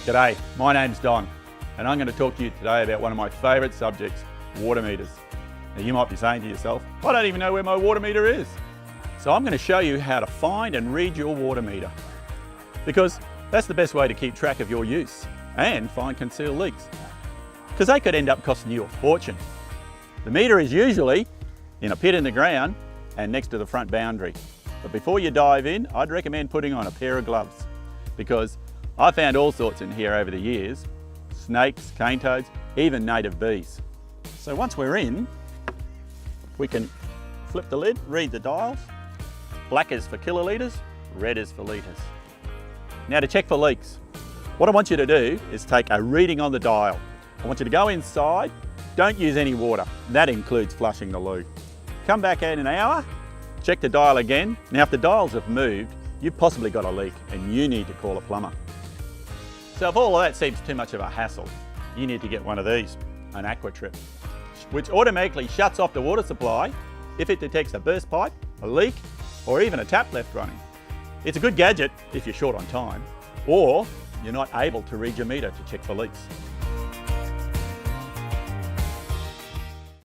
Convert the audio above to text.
G'day, my name's Don, and I'm going to talk to you today about one of my favourite subjects, water meters. Now you might be saying to yourself, I don't even know where my water meter is. So I'm going to show you how to find and read your water meter, because that's the best way to keep track of your use and find concealed leaks, because they could end up costing you a fortune. The meter is usually in a pit in the ground and next to the front boundary. But before you dive in, I'd recommend putting on a pair of gloves, because I found all sorts in here over the years: snakes, cane toads, even native bees. So once we're in, we can flip the lid, read the dials. Black is for kilolitres, red is for litres. Now to check for leaks, what I want you to do is take a reading on the dial. I want you to go inside, don't use any water. That includes flushing the loo. Come back in an hour, check the dial again. Now if the dials have moved, you've possibly got a leak and you need to call a plumber. So if all of that seems too much of a hassle, you need to get one of these, an AquaTrip, which automatically shuts off the water supply if it detects a burst pipe, a leak, or even a tap left running. It's a good gadget if you're short on time, or you're not able to read your meter to check for leaks.